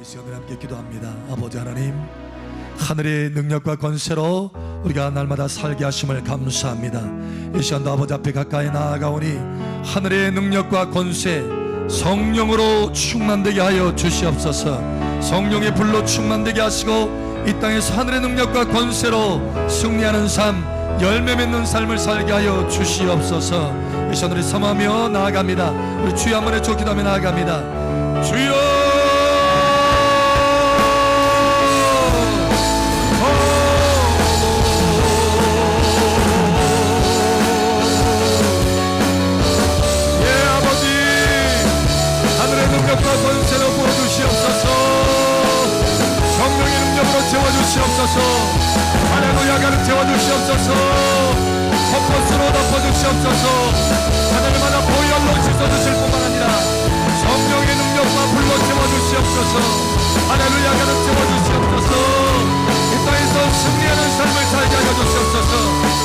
이 시간에 함께 기도합니다. 아버지 하나님, 하늘의 능력과 권세로 우리가 날마다 살게 하심을 감사합니다. 이 시간도 아버지 앞에 가까이 나아가오니 하늘의 능력과 권세, 성령으로 충만되게 하여 주시옵소서. 성령의 불로 충만되게 하시고 이 땅에서 하늘의 능력과 권세로 승리하는 삶, 열매 맺는 삶을 살게 하여 주시옵소서. 이 시간 우리 사모하며 나아갑니다. 우리 주여 한번 외쳐 기도하며 나아갑니다. 주여, 능력과 권세로 부어주시옵소서. 성령의 능력으로 채워주시옵소서. 할렐루야 가득 채워주시옵소서. 헛것으로 덮어주시옵소서. 하늘마다 보혈로 씻어주실 뿐만 아니라 성령의 능력과 불로 채워주시옵소서. 할렐루야 가득 채워주시옵소서. 이 땅에서 승리하는 삶을 살게 하여 주시옵소서.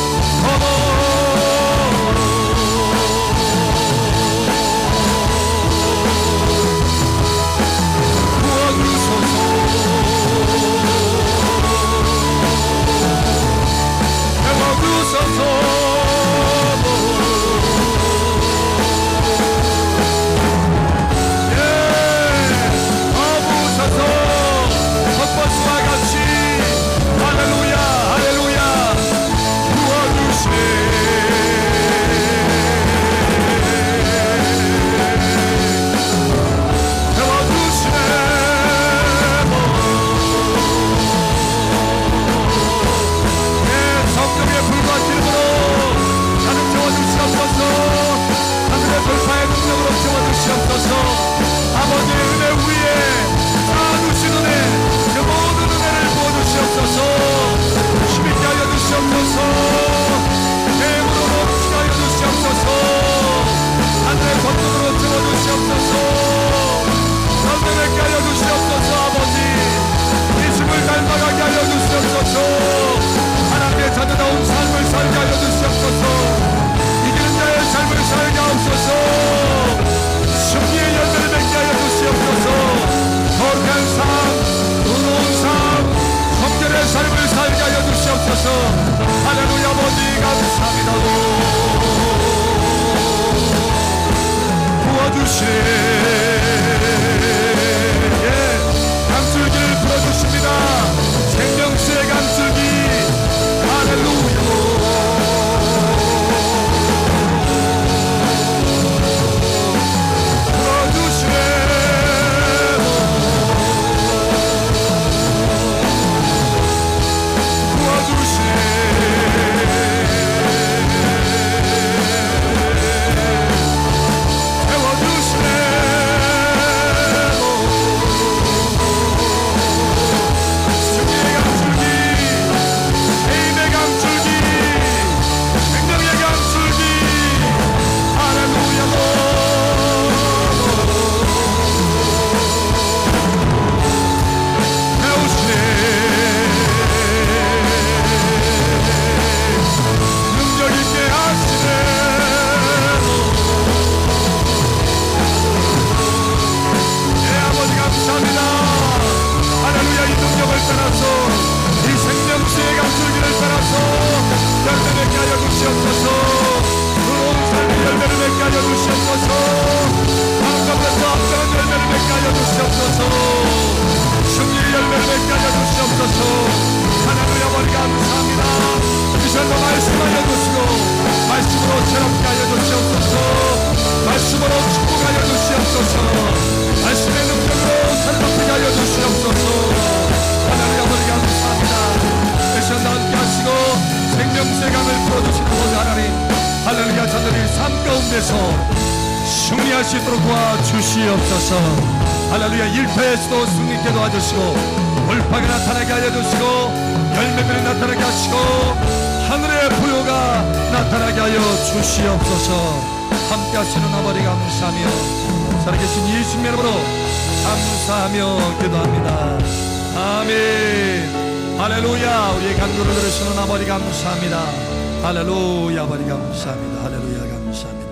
하나님의 자녀다운 삶을 살게 하여 주시옵소서. 이기는 자의 삶을 살게 하옵소서. 승리의 열매를 맺게 하여 주시옵소서. 거룩한 삶, 의로운 삶, 성결의 삶을 살게 하여 주시옵소서. 할렐루야 아버지 감사합니다. 부어주시네. 강줄기를 풀어주십니다. 생명수의 강줄기. 할렐루야. 풀어주시네. 승리할 수 있도록 도와주시옵소서. 할렐루야. 일터에서도 승리케 도와주시고 돌파가 나타나게 하여 주시고 열매들이 나타나게 하시고 하늘의 부요가 나타나게 하여 주시옵소서. 함께 하시는 아버지 감사하며 살아계신 예수님 이름으로 감사하며 기도합니다. 아멘. 할렐루야. 우리의 간구를 들으시는 아버지 감사합니다. 할렐루야. 아버지 감사합니다. 할렐루야 감사합니다.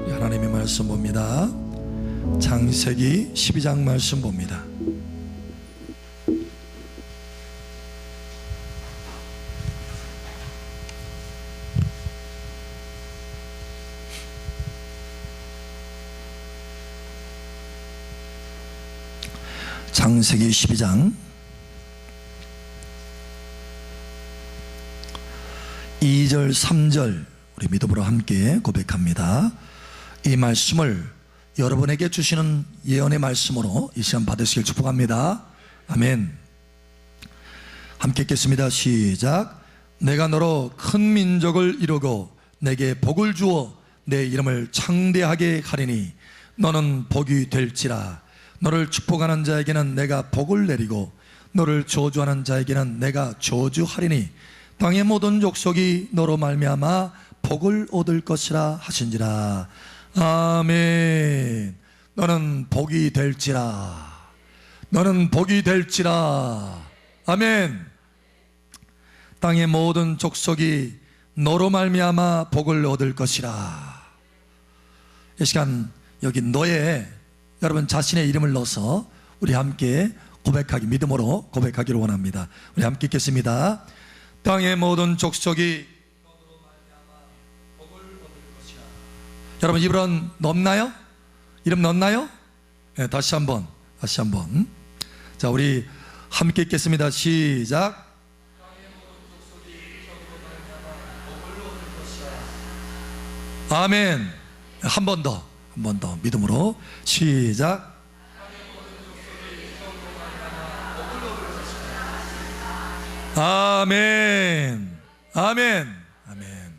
우리 하나님의 말씀 봅니다. 창세기 12장 말씀 봅니다. 창세기 12장 2절 3절 우리 믿음으로 함께 고백합니다. 이 말씀을 여러분에게 주시는 예언의 말씀으로 이 시간 받으시길 축복합니다. 아멘. 함께 읽겠습니다. 시작. 내가 너로 큰 민족을 이루고 내게 복을 주어 내 이름을 창대하게 하리니 너는 복이 될지라. 너를 축복하는 자에게는 내가 복을 내리고 너를 저주하는 자에게는 내가 저주하리니 땅의 모든 족속이 너로 말미암아 복을 얻을 것이라 하신지라. 아멘. 너는 복이 될지라. 너는 복이 될지라. 아멘. 땅의 모든 족속이 너로 말미암아 복을 얻을 것이라. 이 시간 여기 너의 여러분 자신의 이름을 넣어서 우리 함께 고백하기, 믿음으로 고백하기를 원합니다. 우리 함께 읽겠습니다. 땅의 모든 족속이 너로 말미암아 복을 얻을 것이라. 여러분 이름 넣나요? 이름 넣나요? 네, 다시 한번. 자, 우리 함께 읽겠습니다. 시작. 아멘. 한 번 더 믿음으로 시작. 아멘. 아멘. 아멘.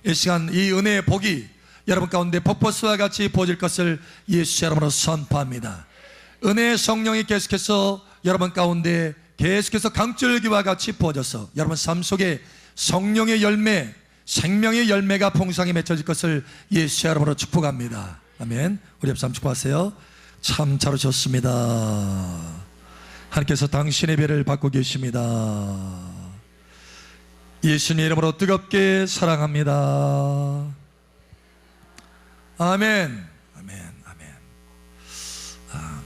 이 시간 이 은혜의 복이 여러분 가운데 폭포수와 같이 부어질 것을 예수 이름으로 선포합니다. 은혜의 성령이 계속해서 여러분 가운데 계속해서 강줄기와 같이 부어져서 여러분 삶 속에 성령의 열매, 생명의 열매가 풍성히 맺혀질 것을 예수 이름으로 축복합니다. 아멘. 우리 옆 사람 축복하세요. 참 잘하셨습니다. 하나님께서 당신의 배를 받고 계십니다. 예수님 이름으로 뜨겁게 사랑합니다. 아멘. 아멘. 아멘.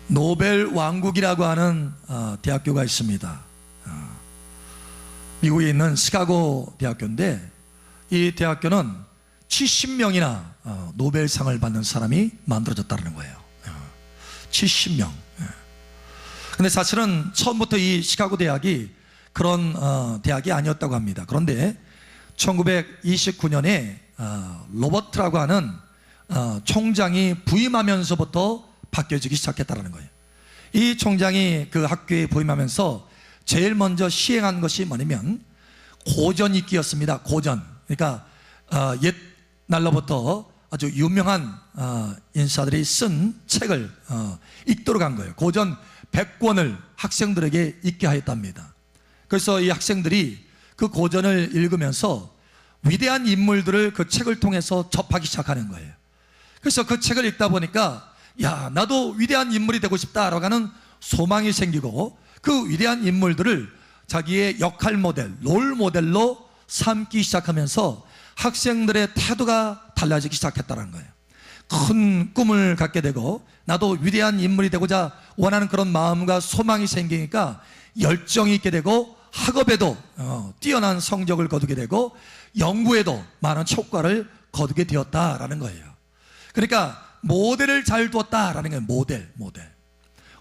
노벨 왕국이라고 하는 대학교가 있습니다. 미국에 있는 시카고 대학교인데 이 대학교는 70명이나 노벨상을 받는 사람이 만들어졌다는 거예요. 70명. 근데 사실은 처음부터 이 시카고 대학이 그런 대학이 아니었다고 합니다. 그런데 1929년에 로버트라고 하는 총장이 부임하면서부터 바뀌어지기 시작했다는 거예요. 이 총장이 그 학교에 부임하면서 제일 먼저 시행한 것이 뭐냐면 고전 읽기였습니다. 고전. 그러니까 옛날로부터 아주 유명한 인사들이 쓴 책을 읽도록 한 거예요. 고전 100권을 학생들에게 읽게 하였답니다. 그래서 이 학생들이 그 고전을 읽으면서 위대한 인물들을 그 책을 통해서 접하기 시작하는 거예요. 그래서 그 책을 읽다 보니까 야, 나도 위대한 인물이 되고 싶다라고 하는 소망이 생기고 그 위대한 인물들을 자기의 역할 모델, 롤 모델로 삼기 시작하면서 학생들의 태도가 달라지기 시작했다는 거예요. 큰 꿈을 갖게 되고 나도 위대한 인물이 되고자 원하는 그런 마음과 소망이 생기니까 열정이 있게 되고 학업에도 뛰어난 성적을 거두게 되고 연구에도 많은 효과를 거두게 되었다라는 거예요. 그러니까 모델을 잘 두었다라는 거예요. 모델.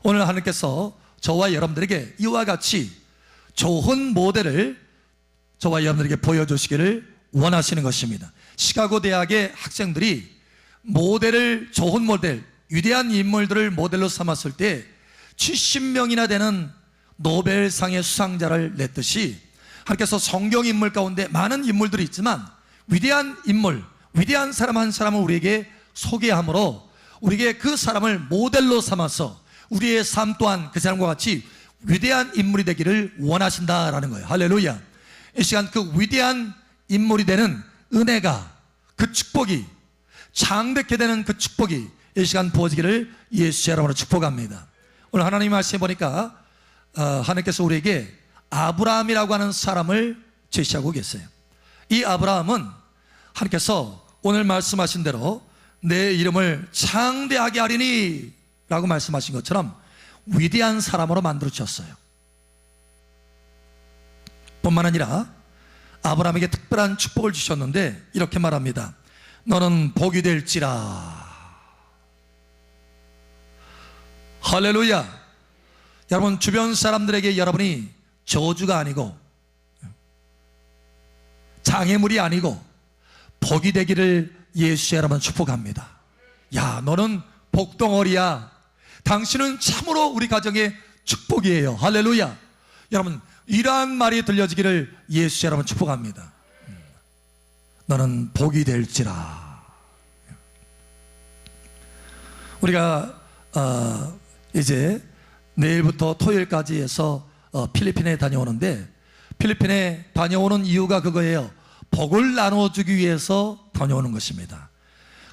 오늘 하나님께서 저와 여러분들에게 이와 같이 좋은 모델을 저와 여러분들에게 보여주시기를 원하시는 것입니다. 시카고 대학의 학생들이 모델을, 좋은 모델, 위대한 인물들을 모델로 삼았을 때 70명이나 되는 노벨상의 수상자를 냈듯이 하나님께서 성경 인물 가운데 많은 인물들이 있지만 위대한 인물, 위대한 사람 한 사람을 우리에게 소개함으로 우리에게 그 사람을 모델로 삼아서 우리의 삶 또한 그 사람과 같이 위대한 인물이 되기를 원하신다라는 거예요. 할렐루야. 이 시간 그 위대한 인물이 되는 은혜가, 그 축복이, 장대케 되는 그 축복이 이 시간 부어지기를 예수 이름으로 축복합니다. 오늘 하나님 말씀해 보니까 하나님께서 우리에게 아브라함이라고 하는 사람을 제시하고 계세요. 이 아브라함은 하나님께서 오늘 말씀하신 대로 내 이름을 창대하게 하리니 라고 말씀하신 것처럼 위대한 사람으로 만들어 주셨어요. 뿐만 아니라 아브라함에게 특별한 축복을 주셨는데 이렇게 말합니다. 너는 복이 될지라. 할렐루야. 여러분 주변 사람들에게 여러분이 저주가 아니고 장애물이 아니고 복이 되기를 예수의 여러분 축복합니다. 야, 너는 복덩어리야. 당신은 참으로 우리 가정의 축복이에요. 할렐루야. 여러분 이러한 말이 들려지기를 예수의 여러분 축복합니다. 너는 복이 될지라. 우리가 이제 내일부터 토요일까지 해서 필리핀에 다녀오는데, 필리핀에 다녀오는 이유가 그거예요. 복을 나눠주기 위해서 다녀오는 것입니다.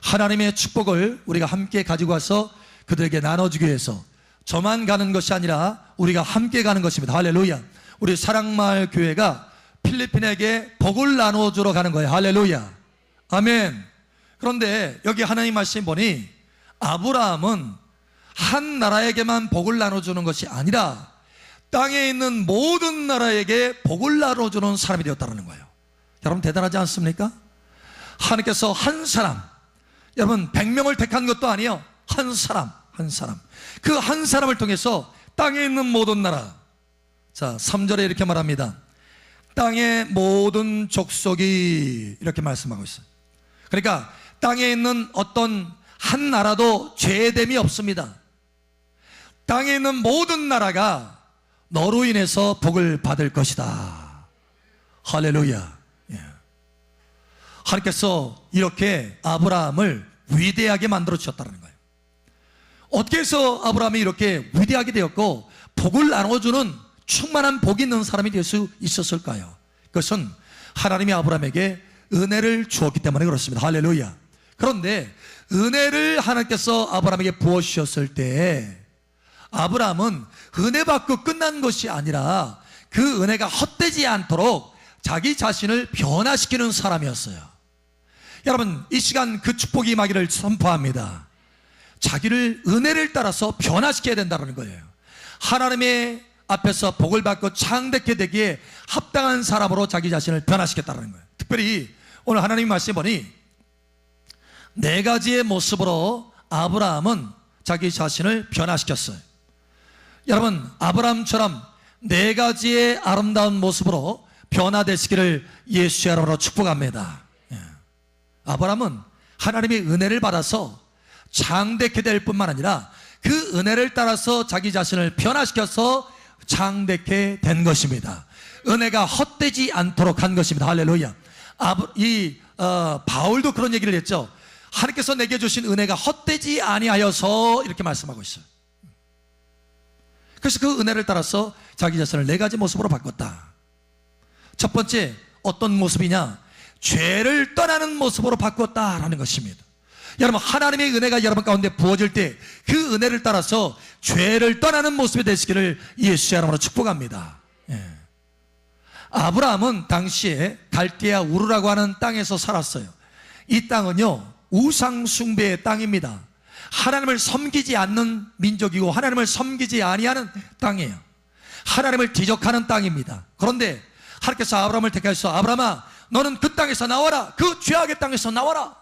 하나님의 축복을 우리가 함께 가지고 와서 그들에게 나눠주기 위해서 저만 가는 것이 아니라 우리가 함께 가는 것입니다. 할렐루야. 우리 사랑마을 교회가 필리핀에게 복을 나눠주러 가는 거예요. 할렐루야. 아멘. 그런데 여기 하나님 말씀 보니 아브라함은 한 나라에게만 복을 나눠주는 것이 아니라 땅에 있는 모든 나라에게 복을 나눠주는 사람이 되었다는 거예요. 여러분 대단하지 않습니까? 하나님께서 한 사람, 여러분 100명을 택한 것도 아니에요. 한 사람 그 한 사람을 통해서 땅에 있는 모든 나라, 자 3절에 이렇게 말합니다. 땅의 모든 족속이, 이렇게 말씀하고 있어요. 그러니까 땅에 있는 어떤 한 나라도 죄됨이 없습니다. 땅에 있는 모든 나라가 너로 인해서 복을 받을 것이다. 할렐루야. 예. 하나님께서 이렇게 아브라함을 위대하게 만들어 주셨다는 거예요. 어떻게 해서 아브라함이 이렇게 위대하게 되었고 복을 나눠주는 충만한 복이 있는 사람이 될 수 있었을까요? 그것은 하나님이 아브라함에게 은혜를 주었기 때문에 그렇습니다. 할렐루야. 그런데 은혜를 하나님께서 아브라함에게 부어주셨을 때 아브라함은 은혜 받고 끝난 것이 아니라 그 은혜가 헛되지 않도록 자기 자신을 변화시키는 사람이었어요. 여러분 이 시간 그 축복이 임하기를 선포합니다. 자기를 은혜를 따라서 변화시켜야 된다는 거예요. 하나님의 앞에서 복을 받고 창대케 되기에 합당한 사람으로 자기 자신을 변화시켰다는 거예요. 특별히 오늘 하나님 말씀 보니 네 가지의 모습으로 아브라함은 자기 자신을 변화시켰어요. 여러분 아브라함처럼 네 가지의 아름다운 모습으로 변화되시기를 예수의 이름으로 축복합니다. 아브라함은 하나님의 은혜를 받아서 장대케 될 뿐만 아니라 그 은혜를 따라서 자기 자신을 변화시켜서 장대케 된 것입니다. 은혜가 헛되지 않도록 한 것입니다. 할렐루야. 바울도 그런 얘기를 했죠. 하나님께서 내게 주신 은혜가 헛되지 아니하여서, 이렇게 말씀하고 있어요. 그래서 그 은혜를 따라서 자기 자신을 네 가지 모습으로 바꿨다. 첫 번째 어떤 모습이냐? 죄를 떠나는 모습으로 바꿨다라는 것입니다. 여러분 하나님의 은혜가 여러분 가운데 부어질 때 그 은혜를 따라서 죄를 떠나는 모습이 되시기를 예수의 이름으로 축복합니다. 아브라함은 당시에 갈대아 우르라고 하는 땅에서 살았어요. 이 땅은요 우상 숭배의 땅입니다. 하나님을 섬기지 않는 민족이고 하나님을 섬기지 아니하는 땅이에요. 하나님을 대적하는 땅입니다. 그런데 하나님께서 아브라함을 택하셔서 아브라함아 너는 그 땅에서 나와라. 그 죄악의 땅에서 나와라.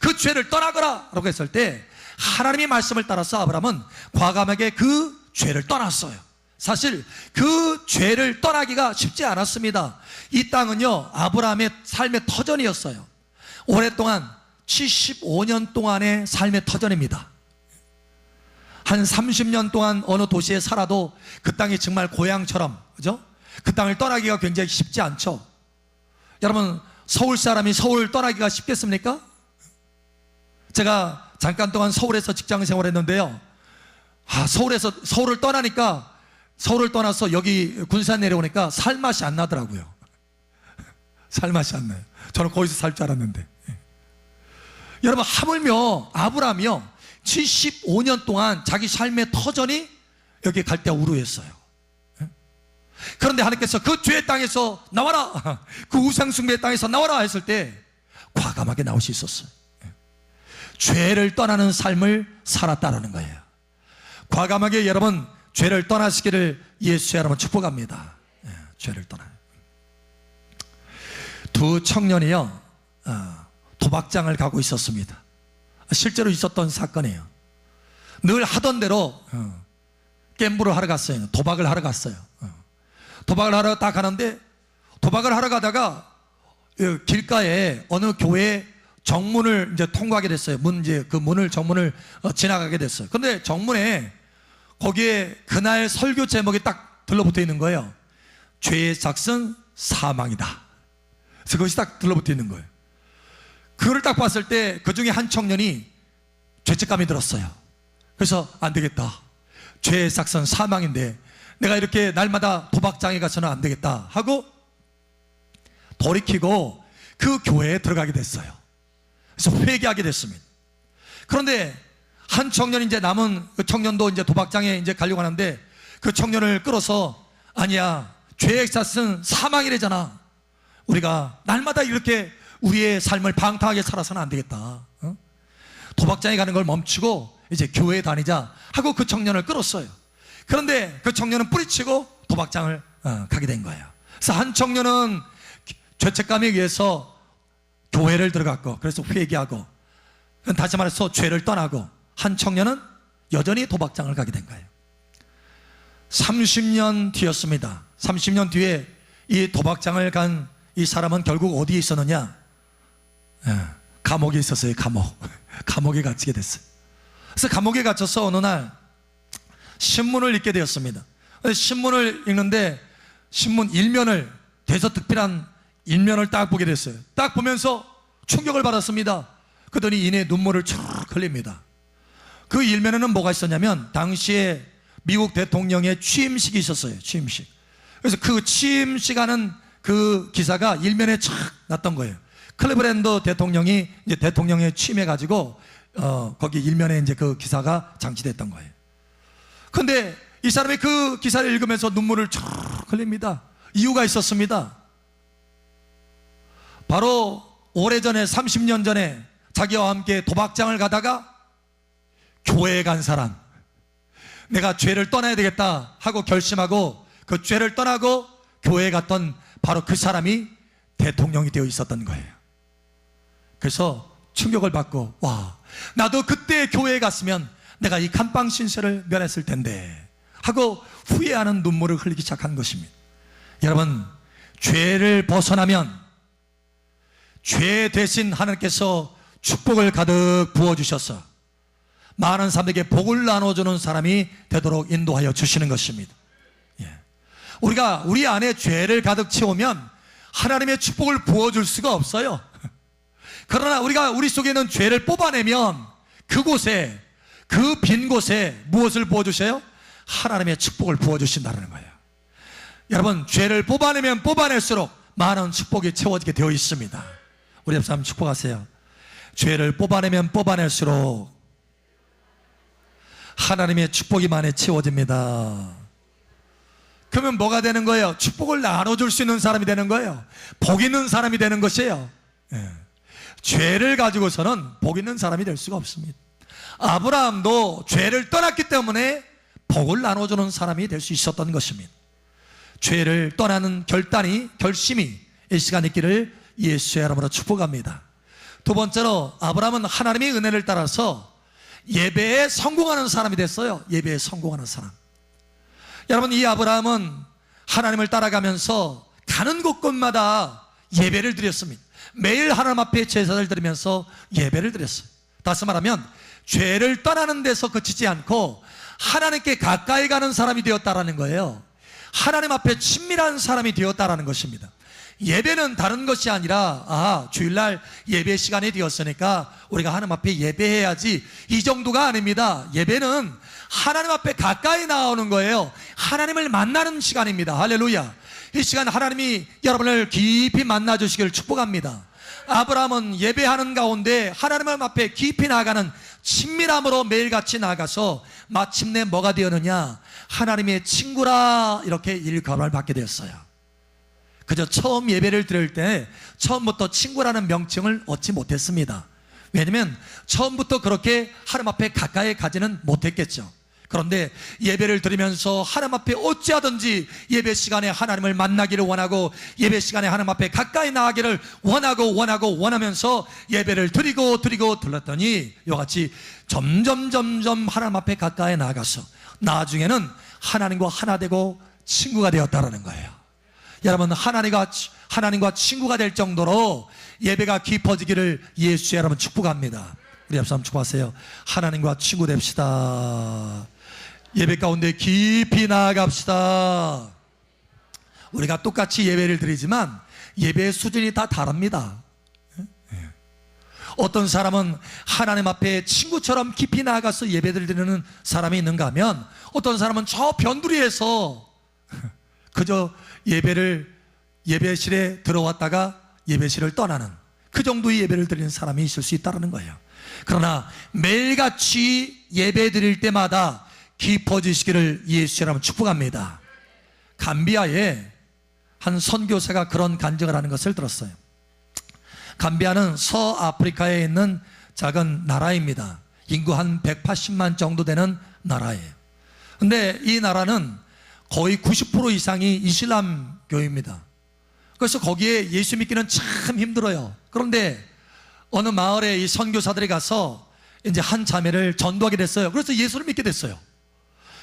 그 죄를 떠나거라 라고 했을 때 하나님의 말씀을 따라서 아브라함은 과감하게 그 죄를 떠났어요. 사실 그 죄를 떠나기가 쉽지 않았습니다. 이 땅은요 아브라함의 삶의 터전이었어요. 오랫동안 75년 동안의 삶의 터전입니다. 한 30년 동안 어느 도시에 살아도 그 땅이 정말 고향처럼, 그죠? 그 땅을 떠나기가 굉장히 쉽지 않죠. 여러분 서울 사람이 서울 떠나기가 쉽겠습니까? 제가 잠깐 동안 서울에서 직장 생활했는데요. 서울을 떠나니까, 서울을 떠나서 여기 군산 내려오니까 살맛이 안 나더라고요. 살맛이 안 나요. 저는 거기서 살 줄 알았는데. 여러분 하물며 아브라함이요 75년 동안 자기 삶의 터전이 여기 갈대아 우르였어요. 그런데 하나님께서 그 죄의 땅에서 나와라, 그 우상숭배의 땅에서 나와라 했을 때 과감하게 나올 수 있었어요. 죄를 떠나는 삶을 살았다라는 거예요. 과감하게 여러분 죄를 떠나시기를 예수의 이름으로 축복합니다. 죄를 떠나요. 두 청년이요 도박장을 가고 있었습니다. 실제로 있었던 사건이에요. 늘 하던 대로 갬블을 하러 갔어요. 도박을 하러 갔어요. 도박을 하러 딱 가는데, 도박을 하러 가다가 길가에 어느 교회 정문을 이제 통과하게 됐어요. 정문을 지나가게 됐어요. 근데 정문에 거기에 그날 설교 제목이 딱 들러붙어 있는 거예요. 죄의 삭은 사망이다. 그래서 그것이 딱 들러붙어 있는 거예요. 그걸 딱 봤을 때 그 중에 한 청년이 죄책감이 들었어요. 그래서 안 되겠다. 죄의 삭은 사망인데 내가 이렇게 날마다 도박장에 가서는 안 되겠다 하고 돌이키고 그 교회에 들어가게 됐어요. 그래서 회개하게 됐습니다. 그런데 한 청년이 이제 남은 그 청년도 이제 도박장에 이제 가려고 하는데 그 청년을 끌어서 아니야, 죄의 삭은 사망이래잖아. 우리가 날마다 이렇게 우리의 삶을 방탕하게 살아서는 안 되겠다. 도박장에 가는 걸 멈추고 이제 교회에 다니자 하고 그 청년을 끌었어요. 그런데 그 청년은 뿌리치고 도박장을 가게 된 거예요. 그래서 한 청년은 죄책감에 의해서 교회를 들어갔고, 그래서 회개하고, 다시 말해서 죄를 떠나고, 한 청년은 여전히 도박장을 가게 된 거예요. 30년 뒤였습니다. 30년 뒤에 이 도박장을 간 이 사람은 결국 어디에 있었느냐? 감옥에 있었어요. 감옥에 갇히게 됐어요. 그래서 감옥에 갇혀서 어느 날 신문을 읽게 되었습니다. 신문을 읽는데 신문 일면을, 대서특필한 일면을 딱 보게 됐어요. 딱 보면서 충격을 받았습니다. 그러더니 이내 눈물을 쭉 흘립니다. 그 일면에는 뭐가 있었냐면 당시에 미국 대통령의 취임식이 있었어요. 취임식. 그래서 그 취임식하는 그 기사가 일면에 촥 났던 거예요. 클리브랜드 대통령이 이제 대통령에 취임해가지고 거기 일면에 이제 그 기사가 장치됐던 거예요. 그런데 이 사람이 그 기사를 읽으면서 눈물을 쭉 흘립니다. 이유가 있었습니다. 바로 오래전에 30년 전에 자기와 함께 도박장을 가다가 교회에 간 사람, 내가 죄를 떠나야 되겠다 하고 결심하고 그 죄를 떠나고 교회에 갔던 바로 그 사람이 대통령이 되어 있었던 거예요. 그래서 충격을 받고, 와, 나도 그때 교회에 갔으면 내가 이 감방 신세를 면했을 텐데 하고 후회하는 눈물을 흘리기 시작한 것입니다. 여러분, 죄를 벗어나면 죄 대신 하나님께서 축복을 가득 부어주셔서 많은 사람에게 복을 나눠주는 사람이 되도록 인도하여 주시는 것입니다. 우리가 우리 안에 죄를 가득 채우면 하나님의 축복을 부어줄 수가 없어요. 그러나 우리가 우리 속에 있는 죄를 뽑아내면 그곳에, 그 빈 곳에 무엇을 부어주세요? 하나님의 축복을 부어주신다는 거예요. 여러분, 죄를 뽑아내면 뽑아낼수록 많은 축복이 채워지게 되어 있습니다. 우리 옆 사람 축복하세요. 죄를 뽑아내면 뽑아낼수록 하나님의 축복이 많이 채워집니다. 그러면 뭐가 되는 거예요? 축복을 나눠줄 수 있는 사람이 되는 거예요. 복 있는 사람이 되는 것이에요. 죄를 가지고서는 복 있는 사람이 될 수가 없습니다. 아브라함도 죄를 떠났기 때문에 복을 나눠주는 사람이 될 수 있었던 것입니다. 죄를 떠나는 결심이 이 시간에 있기를 예수의 이름으로 축복합니다. 두 번째로 아브라함은 하나님의 은혜를 따라서 예배에 성공하는 사람이 됐어요. 예배에 성공하는 사람. 여러분, 이 아브라함은 하나님을 따라가면서 가는 곳곳마다 예배를 드렸습니다. 매일 하나님 앞에 제사를 드리면서 예배를 드렸어요. 다시 말하면 죄를 떠나는 데서 그치지 않고 하나님께 가까이 가는 사람이 되었다라는 거예요. 하나님 앞에 친밀한 사람이 되었다라는 것입니다. 예배는 다른 것이 아니라 주일날 예배 시간이 되었으니까 우리가 하나님 앞에 예배해야지, 이 정도가 아닙니다. 예배는 하나님 앞에 가까이 나오는 거예요. 하나님을 만나는 시간입니다. 할렐루야. 이 시간 하나님이 여러분을 깊이 만나 주시기를 축복합니다. 아브라함은 예배하는 가운데 하나님 앞에 깊이 나아가는 친밀함으로 매일같이 나아가서 마침내 뭐가 되었느냐? 하나님의 친구라, 이렇게 일감을 받게 되었어요. 그저 처음 예배를 드릴 때 처음부터 친구라는 명칭을 얻지 못했습니다. 왜냐하면 처음부터 그렇게 하나님 앞에 가까이 가지는 못했겠죠. 그런데 예배를 드리면서 하나님 앞에 어찌하든지 예배 시간에 하나님을 만나기를 원하고 예배 시간에 하나님 앞에 가까이 나가기를 원하면서 예배를 드리고 들렀더니 이와 같이 점점 하나님 앞에 가까이 나가서 나중에는 하나님과 하나 되고 친구가 되었다라는 거예요. 여러분, 하나님과 친구가 될 정도로 예배가 깊어지기를 예수의 여러분 축복합니다. 우리 앞서 한번 축복하세요. 하나님과 친구 됩시다. 예배 가운데 깊이 나아갑시다. 우리가 똑같이 예배를 드리지만 예배의 수준이 다 다릅니다. 어떤 사람은 하나님 앞에 친구처럼 깊이 나아가서 예배를 드리는 사람이 있는가 하면, 어떤 사람은 저 변두리에서 그저 예배실에 들어왔다가 예배실을 떠나는 그 정도의 예배를 드리는 사람이 있을 수 있다는 거예요. 그러나 매일같이 예배 드릴 때마다 깊어지시기를 예수처럼 축복합니다. 감비아에 한 선교사가 그런 간증을 하는 것을 들었어요. 감비아는 서아프리카에 있는 작은 나라입니다. 인구 한 180만 정도 되는 나라예요. 근데 이 나라는 거의 90% 이상이 이슬람교입니다. 그래서 거기에 예수 믿기는 참 힘들어요. 그런데 어느 마을에 이 선교사들이 가서 이제 한 자매를 전도하게 됐어요. 그래서 예수를 믿게 됐어요.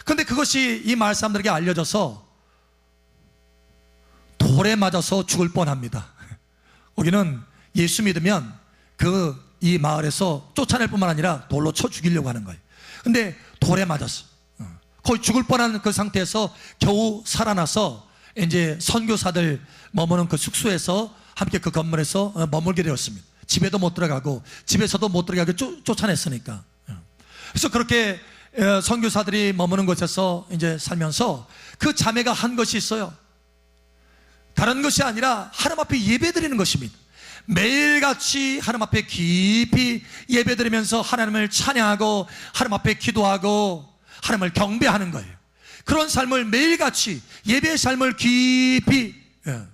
그런데 그것이 이 마을 사람들에게 알려져서 돌에 맞아서 죽을 뻔합니다. 거기는 예수 믿으면 이 마을에서 쫓아낼 뿐만 아니라 돌로 쳐 죽이려고 하는 거예요. 근데 돌에 맞았어. 거의 죽을 뻔한 그 상태에서 겨우 살아나서 이제 선교사들 머무는 그 숙소에서 함께 그 건물에서 머물게 되었습니다. 집에도 못 들어가고 집에서도 못 들어가게 쫓아냈으니까. 그래서 그렇게 선교사들이 머무는 곳에서 이제 살면서 그 자매가 한 것이 있어요. 다른 것이 아니라 하나님 앞에 예배드리는 것입니다. 매일같이 하나님 앞에 깊이 예배드리면서 하나님을 찬양하고 하나님 앞에 기도하고 하나님을 경배하는 거예요. 그런 삶을 매일같이 예배의 삶을 깊이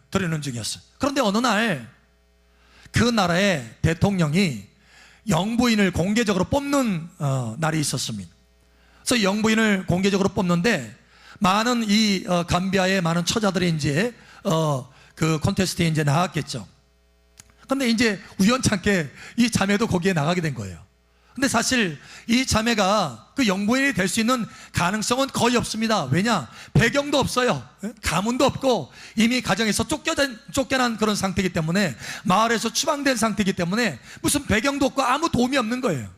드리는 중이었어요. 그런데 어느 날 그 나라의 대통령이 영부인을 공개적으로 뽑는 날이 있었습니다. 그래서 영부인을 공개적으로 뽑는데 많은 이 감비아의 많은 처자들이 이제 그 콘테스트에 이제 나갔겠죠. 근데 이제 우연찮게 이 자매도 거기에 나가게 된 거예요. 근데 사실 이 자매가 그 영부인이 될 수 있는 가능성은 거의 없습니다. 왜냐? 배경도 없어요. 가문도 없고 이미 가정에서 쫓겨난 그런 상태이기 때문에, 마을에서 추방된 상태이기 때문에 무슨 배경도 없고 아무 도움이 없는 거예요.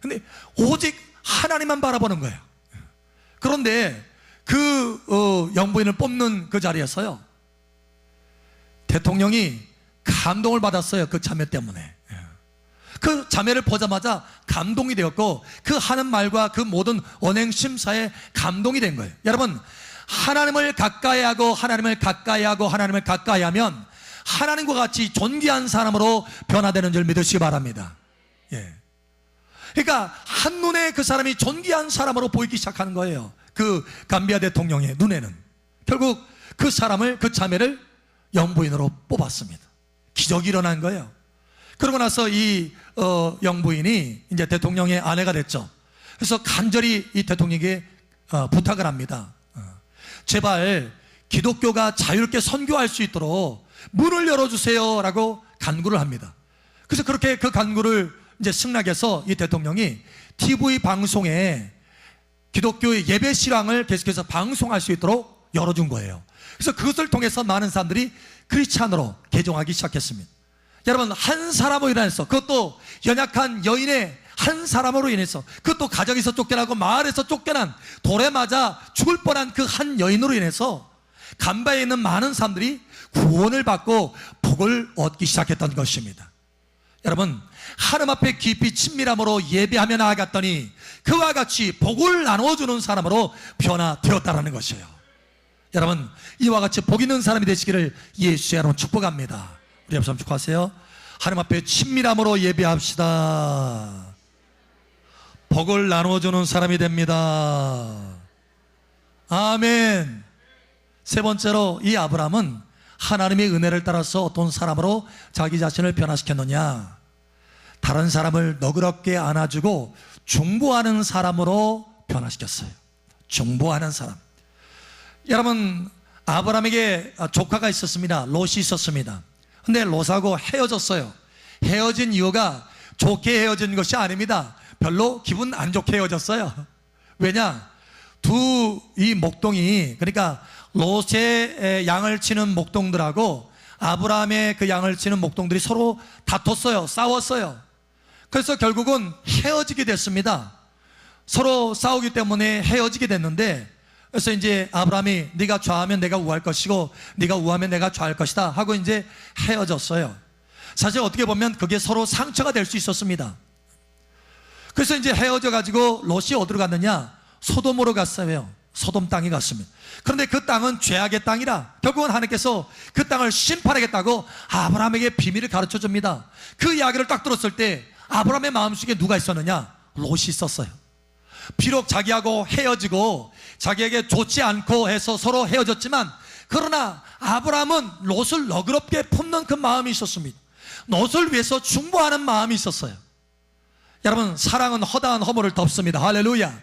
근데 오직 하나님만 바라보는 거예요. 그런데 그 영부인을 뽑는 그 자리에서요, 대통령이 감동을 받았어요. 그 자매 때문에. 그 자매를 보자마자 감동이 되었고 그 하는 말과 그 모든 언행 심사에 감동이 된 거예요. 여러분, 하나님을 가까이 하고 하나님을 가까이 하고 하나님을 가까이 하면 하나님과 같이 존귀한 사람으로 변화되는 줄 믿으시기 바랍니다. 그러니까 한눈에 그 사람이 존귀한 사람으로 보이기 시작하는 거예요. 그 감비아 대통령의 눈에는. 결국 그 사람을, 그 자매를 영부인으로 뽑았습니다. 기적이 일어난 거예요. 그러고 나서 이 영부인이 이제 대통령의 아내가 됐죠. 그래서 간절히 이 대통령에게 부탁을 합니다. 제발 기독교가 자유롭게 선교할 수 있도록 문을 열어주세요 라고 간구를 합니다. 그래서 그렇게 그 간구를 이제 승낙해서 이 대통령이 TV 방송에 기독교의 예배 실황을 계속해서 방송할 수 있도록 열어준 거예요. 그래서 그것을 통해서 많은 사람들이 크리스찬으로 개종하기 시작했습니다. 여러분, 한 사람으로 인해서, 그것도 연약한 여인의 한 사람으로 인해서, 그것도 가정에서 쫓겨나고 마을에서 쫓겨난, 돌에 맞아 죽을 뻔한 그 한 여인으로 인해서 감바에 있는 많은 사람들이 구원을 받고 복을 얻기 시작했던 것입니다. 여러분, 하나님 앞에 깊이 친밀함으로 예배하며 나아갔더니 그와 같이 복을 나눠주는 사람으로 변화되었다는 것이에요. 여러분, 이와 같이 복 있는 사람이 되시기를 예수의 이름으로 축복합니다. 우리 앞서 축복하세요. 하나님 앞에 친밀함으로 예배합시다. 복을 나눠주는 사람이 됩니다. 아멘. 세 번째로, 이 아브라함은 하나님의 은혜를 따라서 어떤 사람으로 자기 자신을 변화시켰느냐? 다른 사람을 너그럽게 안아주고 중보하는 사람으로 변화시켰어요. 중보하는 사람. 여러분, 아브라함에게 조카가 있었습니다. 롯이 있었습니다. 근데 롯하고 헤어졌어요. 헤어진 이유가 좋게 헤어진 것이 아닙니다. 별로 기분 안 좋게 헤어졌어요. 왜냐? 두 이 목동이, 그러니까 롯의 양을 치는 목동들하고 아브라함의 그 양을 치는 목동들이 서로 다퉜어요. 싸웠어요. 그래서 결국은 헤어지게 됐습니다. 서로 싸우기 때문에 헤어지게 됐는데, 그래서 이제 아브라함이 네가 좌하면 내가 우할 것이고 네가 우하면 내가 좌할 것이다 하고 이제 헤어졌어요. 사실 어떻게 보면 그게 서로 상처가 될 수 있었습니다. 그래서 이제 헤어져 가지고 롯이 어디로 갔느냐? 소돔으로 갔어요. 소돔 땅에 갔습니다. 그런데 그 땅은 죄악의 땅이라 결국은 하나님께서 그 땅을 심판하겠다고 아브라함에게 비밀을 가르쳐 줍니다. 그 이야기를 딱 들었을 때 아브라함의 마음속에 누가 있었느냐? 롯이 있었어요. 비록 자기하고 헤어지고 자기에게 좋지 않고 해서 서로 헤어졌지만, 그러나 아브라함은 롯을 너그럽게 품는 그 마음이 있었습니다. 롯을 위해서 중보하는 마음이 있었어요. 여러분, 사랑은 허다한 허물을 덮습니다. 할렐루야.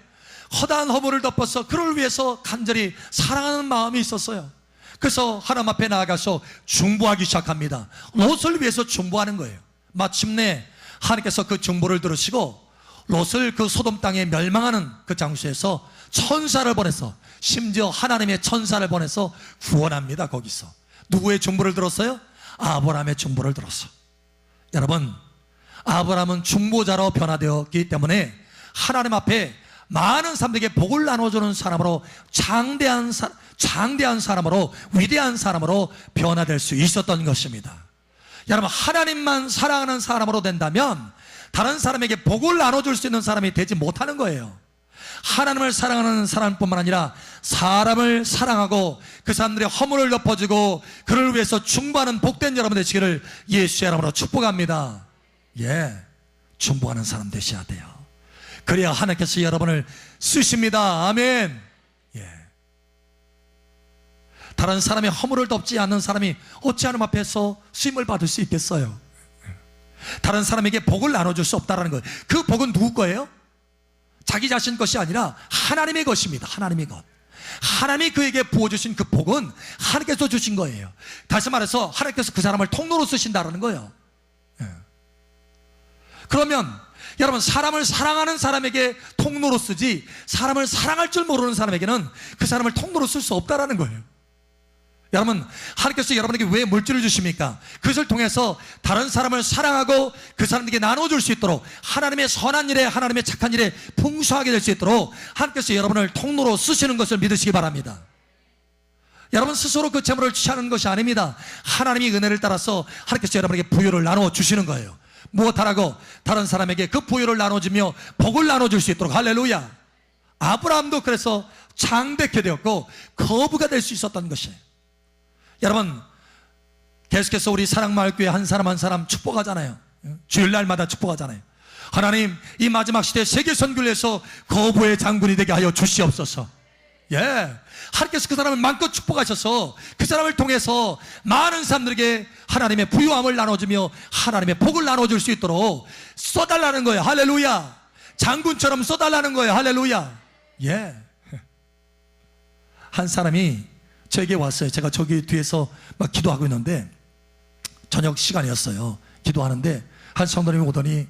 허다한 허물을 덮어서 그를 위해서 간절히 사랑하는 마음이 있었어요. 그래서 하나님 앞에 나아가서 중보하기 시작합니다. 롯을 위해서 중보하는 거예요. 마침내 하나님께서 그 중보를 들으시고 롯을 그 소돔 땅에 멸망하는 그 장소에서 천사를 보내서, 심지어 하나님의 천사를 보내서 구원합니다. 거기서 누구의 중보를 들었어요? 아브라함의 중보를 들었어. 여러분, 아브라함은 중보자로 변화되었기 때문에 하나님 앞에 많은 사람들에게 복을 나눠주는 사람으로, 장대한 사람으로, 위대한 사람으로 변화될 수 있었던 것입니다. 여러분, 하나님만 사랑하는 사람으로 된다면 다른 사람에게 복을 나눠줄 수 있는 사람이 되지 못하는 거예요. 하나님을 사랑하는 사람뿐만 아니라 사람을 사랑하고 그 사람들의 허물을 덮어주고 그를 위해서 중보하는 복된 여러분 되시기를 예수의 이름으로 축복합니다. 중보하는 사람 되셔야 돼요. 그래야 하나님께서 여러분을 쓰십니다. 아멘. 다른 사람의 허물을 덮지 않는 사람이 어찌 하나님 앞에서 쓰임을 받을 수 있겠어요? 다른 사람에게 복을 나눠줄 수 없다는 거예요. 그 복은 누구 거예요? 자기 자신 것이 아니라 하나님의 것입니다. 하나님의 것. 하나님이 그에게 부어주신 그 복은 하나님께서 주신 거예요. 다시 말해서 하나님께서 그 사람을 통로로 쓰신다는 거예요. 그러면 여러분, 사람을 사랑하는 사람에게 통로로 쓰지, 사람을 사랑할 줄 모르는 사람에게는 그 사람을 통로로 쓸 수 없다는 거예요. 여러분, 하나님께서 여러분에게 왜 물질을 주십니까? 그것을 통해서 다른 사람을 사랑하고 그 사람에게 나눠줄 수 있도록, 하나님의 선한 일에, 하나님의 착한 일에 풍성하게 될 수 있도록 하나님께서 여러분을 통로로 쓰시는 것을 믿으시기 바랍니다. 여러분 스스로 그 재물을 취하는 것이 아닙니다. 하나님이 은혜를 따라서 하나님께서 여러분에게 부유를 나눠 주시는 거예요. 무엇하라고? 다른 사람에게 그 부유를 나눠주며 복을 나눠줄 수 있도록. 할렐루야. 아브라함도 그래서 장백해 되었고 거부가 될 수 있었던 것이에요. 여러분, 계속해서 우리 사랑마을교회 한 사람 한 사람 축복하잖아요. 주일날마다 축복하잖아요. 하나님, 이 마지막 시대 세계선교에서 거부의 장군이 되게 하여 주시옵소서. 하나님께서 그 사람을 마음껏 축복하셔서 그 사람을 통해서 많은 사람들에게 하나님의 부유함을 나눠주며 하나님의 복을 나눠줄 수 있도록 써달라는 거예요. 할렐루야. 장군처럼 써달라는 거예요. 할렐루야. 한 사람이 저에게 왔어요. 제가 저기 뒤에서 막 기도하고 있는데 저녁 시간이었어요. 기도하는데 한 성도님이 오더니,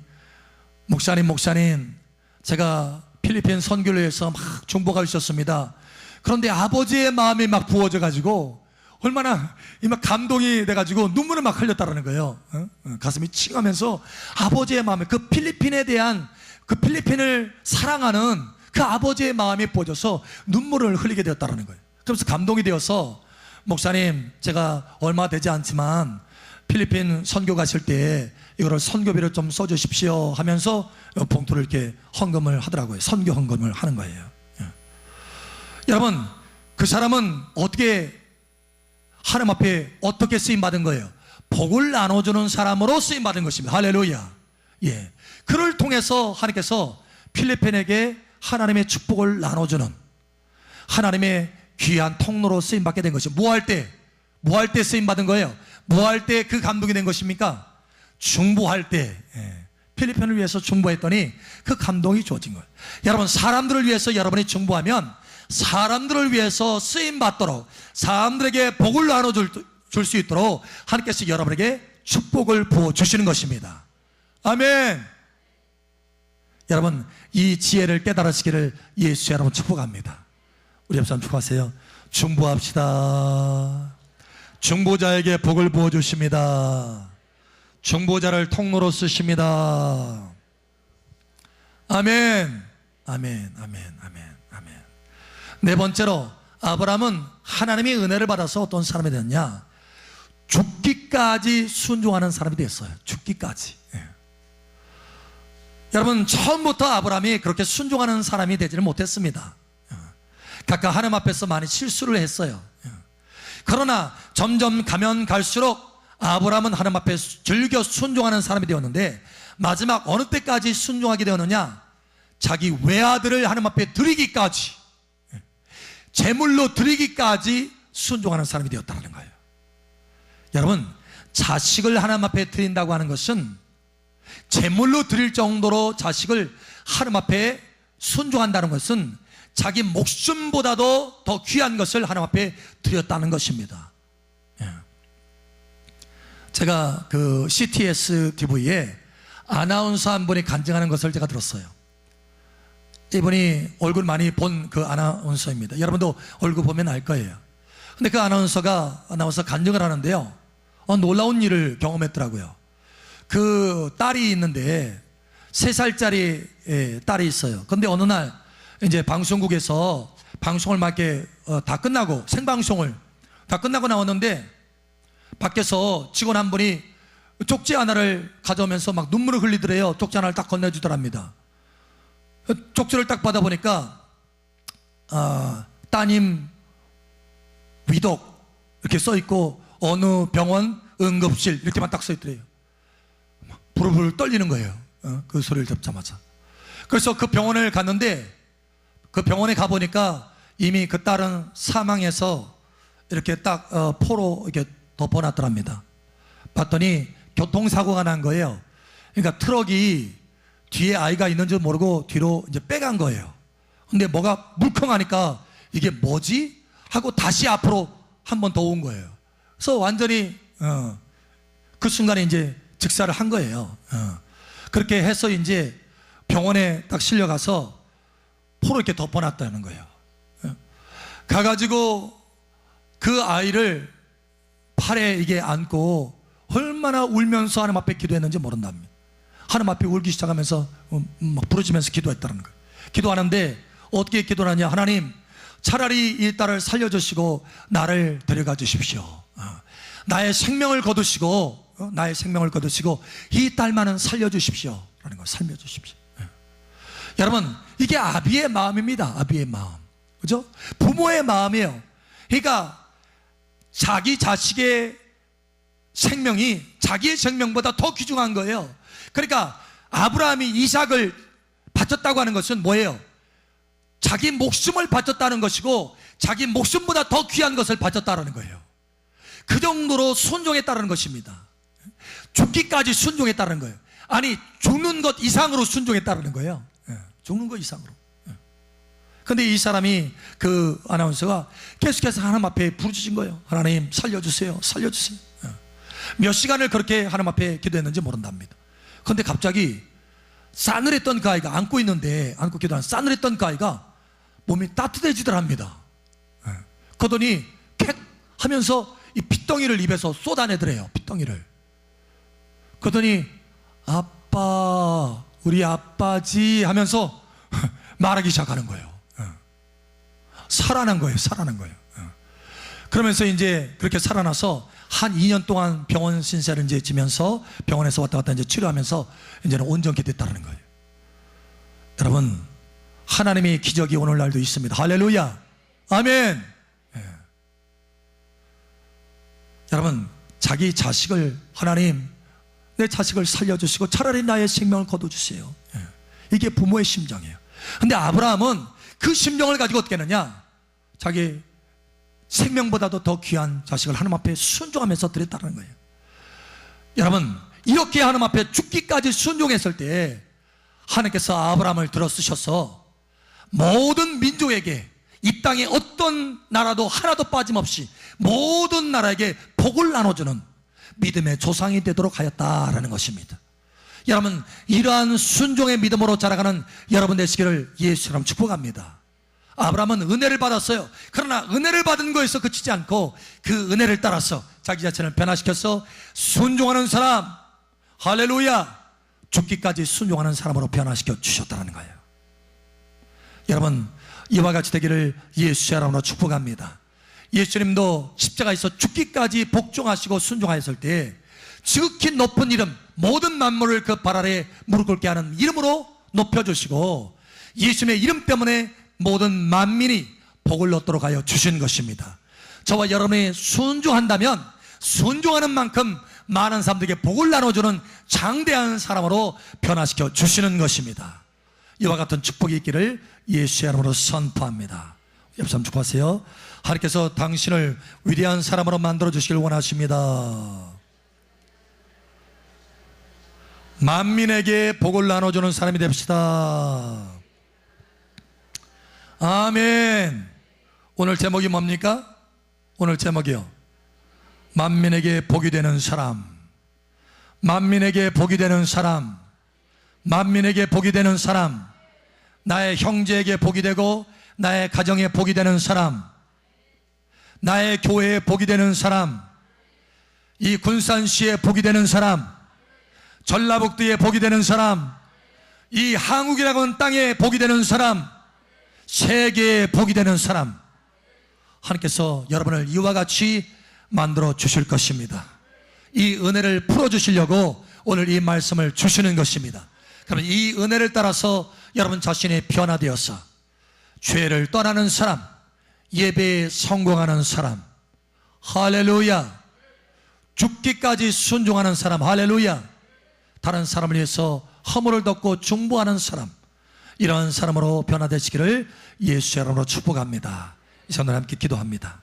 목사님, 제가 필리핀 선교를 위해서 막 중보가 있었습니다. 그런데 아버지의 마음이 막 부어져 가지고 얼마나 막 감동이 돼 가지고 눈물을 막 흘렸다라는 거예요. 가슴이 칭하면서 아버지의 마음에, 그 필리핀에 대한, 그 필리핀을 사랑하는 그 아버지의 마음이 부어져서 눈물을 흘리게 되었다라는 거예요. 그래서 감동이 되어서, 목사님, 제가 얼마 되지 않지만 필리핀 선교 가실 때 이거를 선교비를 좀 써주십시오 하면서 봉투를 이렇게 헌금을 하더라고요. 선교 헌금을 하는 거예요. 여러분, 그 사람은 어떻게, 하나님 앞에 어떻게 쓰임받은 거예요? 복을 나눠주는 사람으로 쓰임받은 것입니다. 할렐루야. 그를 통해서 하나님께서 필리핀에게 하나님의 축복을 나눠주는 하나님의 귀한 통로로 쓰임받게 된 것이죠. 뭐 할 때 쓰임받은 거예요? 뭐 할 때 그 감동이 된 것입니까? 중보할 때. 필리핀을 위해서 중보했더니 그 감동이 주어진 거예요. 여러분, 사람들을 위해서 여러분이 중보하면 사람들을 위해서 쓰임받도록, 사람들에게 복을 나눠줄 수 있도록 하나님께서 여러분에게 축복을 부어주시는 것입니다. 아멘. 여러분, 이 지혜를 깨달으시기를 예수 여러분 축복합니다. 우리 옆 사람 축하하세요. 중보합시다. 중보자에게 복을 부어주십니다. 중보자를 통로로 쓰십니다. 아멘. 아멘. 아멘. 아멘. 아멘. 네 번째로 아브라함은 하나님의 은혜를 받아서 어떤 사람이 되었냐? 죽기까지 순종하는 사람이 됐어요. 죽기까지. 예. 여러분, 처음부터 아브라함이 그렇게 순종하는 사람이 되지를 못했습니다. 각각 하나님 앞에서 많이 실수를 했어요. 그러나 점점 가면 갈수록 아브라함은 하나님 앞에 즐겨 순종하는 사람이 되었는데, 마지막 어느 때까지 순종하게 되었느냐? 자기 외아들을 하나님 앞에 드리기까지, 제물로 드리기까지 순종하는 사람이 되었다는 거예요. 여러분, 자식을 하나님 앞에 드린다고 하는 것은 제물로 드릴 정도로 자식을 하나님 앞에 순종한다는 것은 자기 목숨보다도 더 귀한 것을 하나님 앞에 드렸다는 것입니다. 제가 그 CTS TV에 아나운서 한 분이 간증하는 것을 제가 들었어요. 이분이 얼굴 많이 본 그 아나운서입니다. 여러분도 얼굴 보면 알 거예요. 근데 그 아나운서가 간증을 하는데요, 놀라운 일을 경험했더라고요. 그 딸이 있는데 3살짜리 딸이 있어요. 근데 어느 날 이제 방송국에서 방송을 막 이렇게 다 끝나고, 생방송을 다 끝나고 나왔는데, 밖에서 직원 한 분이 쪽지 하나를 가져오면서 막 눈물을 흘리더래요. 쪽지 하나를 딱 건네주더랍니다. 쪽지를 딱 받아보니까 따님 위독 이렇게 써있고, 어느 병원 응급실 이렇게만 딱 써있더래요. 부르르 떨리는 거예요. 그 소리를 듣자마자. 그래서 그 병원을 갔는데, 그 병원에 가보니까 이미 그 딸은 사망해서 이렇게 딱 포로 이렇게 덮어놨더랍니다. 봤더니 교통사고가 난 거예요. 그러니까 트럭이 뒤에 아이가 있는 줄 모르고 뒤로 이제 빼간 거예요. 근데 뭐가 물컹하니까 이게 뭐지? 하고 다시 앞으로 한 번 더 온 거예요. 그래서 완전히 그 순간에 이제 즉사를 한 거예요. 그렇게 해서 이제 병원에 딱 실려가서 포로 이렇게 덮어놨다는 거예요. 가가지고 그 아이를 팔에 이게 안고 얼마나 울면서 하나님 앞에 기도했는지 모른답니다. 하나님 앞에 울기 시작하면서 막 부르짖으면서 기도했다는 거예요. 기도하는데 어떻게 기도하냐? 하나님, 차라리 이 딸을 살려주시고 나를 데려가 주십시오. 나의 생명을 거두시고 이 딸만은 살려주십시오 라는 거, 살려주십시오. 여러분, 이게 아비의 마음입니다. 아비의 마음, 그죠? 부모의 마음이에요. 그러니까 자기 자식의 생명이 자기의 생명보다 더 귀중한 거예요. 그러니까 아브라함이 이삭을 바쳤다고 하는 것은 뭐예요? 자기 목숨을 바쳤다는 것이고, 자기 목숨보다 더 귀한 것을 바쳤다는 거예요. 그 정도로 순종했다는 것입니다. 죽기까지 순종했다는 거예요. 아니, 죽는 것 이상으로 순종했다는 거예요. 죽는 것 이상으로. 근데 이 사람이, 그 아나운서가 계속해서 하나님 앞에 부르짖은 거예요. 하나님, 살려주세요, 살려주세요. 몇 시간을 그렇게 하나님 앞에 기도했는지 모른답니다. 근데 갑자기 싸늘했던 그 아이가, 안고 기도하는 싸늘했던 그 아이가 몸이 따뜻해지더랍니다. 그러더니 캣 하면서 이 핏덩이를 입에서 쏟아내더래요. 핏덩이를. 그러더니 아빠, 우리 아빠지 하면서 말하기 시작하는 거예요. 살아난 거예요. 그러면서 이제 그렇게 살아나서 한 2년 동안 병원 신세를 이제 지면서 병원에서 왔다 갔다 이제 치료하면서 이제는 온전케 됐다는 거예요. 여러분, 하나님의 기적이 오늘날도 있습니다. 할렐루야, 아멘. 여러분, 자기 자식을, 하나님, 내 자식을 살려주시고 차라리 나의 생명을 거둬주세요. 이게 부모의 심정이에요. 근데 아브라함은 그 심정을 가지고 어떻게 했느냐? 자기 생명보다도 더 귀한 자식을 하나님 앞에 순종하면서 드렸다는 거예요. 여러분, 이렇게 하나님 앞에 죽기까지 순종했을 때 하나님께서 아브라함을 들어 쓰셔서 모든 민족에게, 이 땅에 어떤 나라도 하나도 빠짐없이 모든 나라에게 복을 나눠주는 믿음의 조상이 되도록 하였다라는 것입니다. 여러분, 이러한 순종의 믿음으로 자라가는 여러분 되시기를 예수처럼 축복합니다. 아브라함은 은혜를 받았어요. 그러나 은혜를 받은 거에서 그치지 않고 그 은혜를 따라서 자기 자신을 변화시켜서 순종하는 사람, 할렐루야, 죽기까지 순종하는 사람으로 변화시켜 주셨다는 거예요. 여러분, 이와 같이 되기를 예수의 이름으로 축복합니다. 예수님도 십자가에서 죽기까지 복종하시고 순종하였을 때 지극히 높은 이름, 모든 만물을 그 발 아래 무릎 꿇게 하는 이름으로 높여주시고 예수님의 이름 때문에 모든 만민이 복을 얻도록 하여 주신 것입니다. 저와 여러분이 순종한다면 순종하는 만큼 많은 사람들에게 복을 나눠주는 장대한 사람으로 변화시켜 주시는 것입니다. 이와 같은 축복이 있기를 예수의 이름으로 선포합니다. 옆 사람 축복하세요. 하나님께서 당신을 위대한 사람으로 만들어 주시길 원하십니다. 만민에게 복을 나눠주는 사람이 됩시다. 아멘. 오늘 제목이 뭡니까? 오늘 제목이요, 만민에게 복이 되는 사람. 만민에게 복이 되는 사람, 만민에게 복이 되는 사람, 나의 형제에게 복이 되고 나의 가정에 복이 되는 사람, 나의 교회에 복이 되는 사람, 이 군산시에 복이 되는 사람, 전라북도에 복이 되는 사람, 이 한국이라고 하는 땅에 복이 되는 사람, 세계에 복이 되는 사람, 하나님께서 여러분을 이와 같이 만들어 주실 것입니다. 이 은혜를 풀어주시려고 오늘 이 말씀을 주시는 것입니다. 그러면 이 은혜를 따라서 여러분 자신이 변화되어서 죄를 떠나는 사람, 예배에 성공하는 사람, 할렐루야, 죽기까지 순종하는 사람, 할렐루야, 다른 사람을 위해서 허물을 덮고 중보하는 사람, 이러한 사람으로 변화되시기를 예수의 이름으로 축복합니다. 이 시간 함께 기도합니다.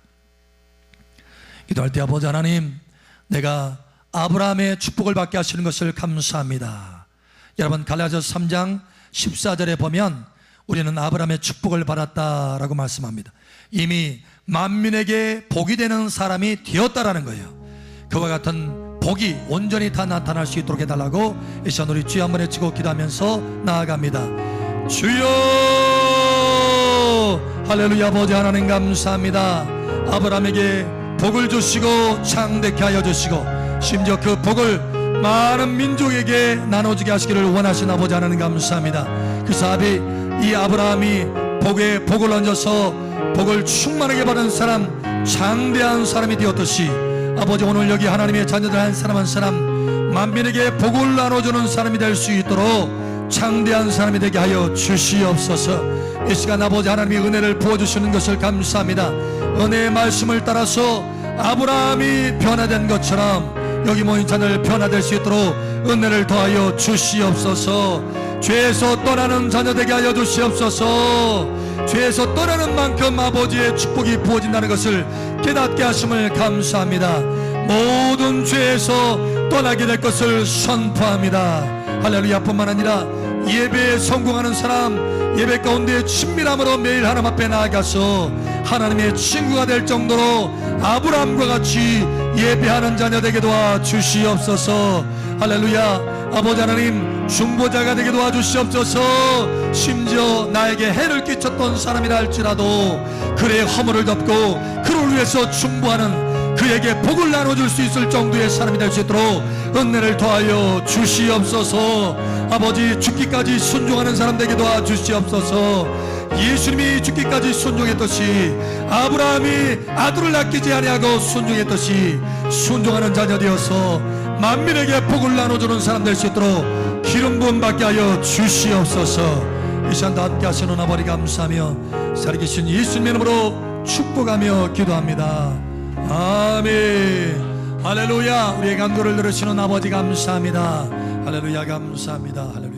기도할 때 아버지 하나님, 내가 아브라함의 축복을 받게 하시는 것을 감사합니다. 여러분, 갈라디아서 3장 14절에 보면 우리는 아브라함의 축복을 받았다라고 말씀합니다. 이미 만민에게 복이 되는 사람이 되었다라는 거예요. 그와 같은 복이 온전히 다 나타날 수 있도록 해달라고 이 시간 우리 주여 한번 외치고 기도하면서 나아갑니다. 주여, 할렐루야. 아버지 하나님 감사합니다. 아브라함에게 복을 주시고 창대케 하여 주시고 심지어 그 복을 많은 민족에게 나눠주게 하시기를 원하신 아버지 하나님 감사합니다. 그래서 이 아브라함이 복에 복을 얹어서 복을 충만하게 받은 사람, 장대한 사람이 되었듯이 아버지, 오늘 여기 하나님의 자녀들 한 사람 한 사람 만민에게 복을 나눠주는 사람이 될 수 있도록 장대한 사람이 되게 하여 주시옵소서. 이 시간 아버지 하나님이 은혜를 부어주시는 것을 감사합니다. 은혜의 말씀을 따라서 아브라함이 변화된 것처럼 여기 모인 자들 변화될 수 있도록 은혜를 더하여 주시옵소서. 죄에서 떠나는 자녀 되게 하여 주시옵소서. 죄에서 떠나는 만큼 아버지의 축복이 부어진다는 것을 깨닫게 하심을 감사합니다. 모든 죄에서 떠나게 될 것을 선포합니다. 할렐루야. 뿐만 아니라 예배에 성공하는 사람, 예배 가운데 친밀함으로 매일 하나님 앞에 나아가서 하나님의 친구가 될 정도로 아브라함과 같이 예배하는 자녀 되게 도와주시옵소서. 할렐루야. 아버지 하나님, 중보자가 되게 도와주시옵소서. 심지어 나에게 해를 끼쳤던 사람이라 할지라도 그의 허물을 덮고 그를 위해서 중보하는, 그에게 복을 나눠줄 수 있을 정도의 사람이 될 수 있도록 은혜를 더하여 주시옵소서. 아버지, 죽기까지 순종하는 사람 되게 도와주시옵소서. 예수님이 죽기까지 순종했듯이 아브라함이 아들을 아끼지 아니하고 순종했듯이 순종하는 자녀 되어서 만민에게 복을 나눠주는 사람 될 수 있도록 기름 부음 받게 하여 주시옵소서. 이 시간도 함께 하시는 아버지 감사하며 살아계신 예수님의 이름으로 축복하며 기도합니다. 아멘. 할렐루야. 우리의 간구를 들으시는 아버지 감사합니다. 할렐루야. 감사합니다. 할렐루야.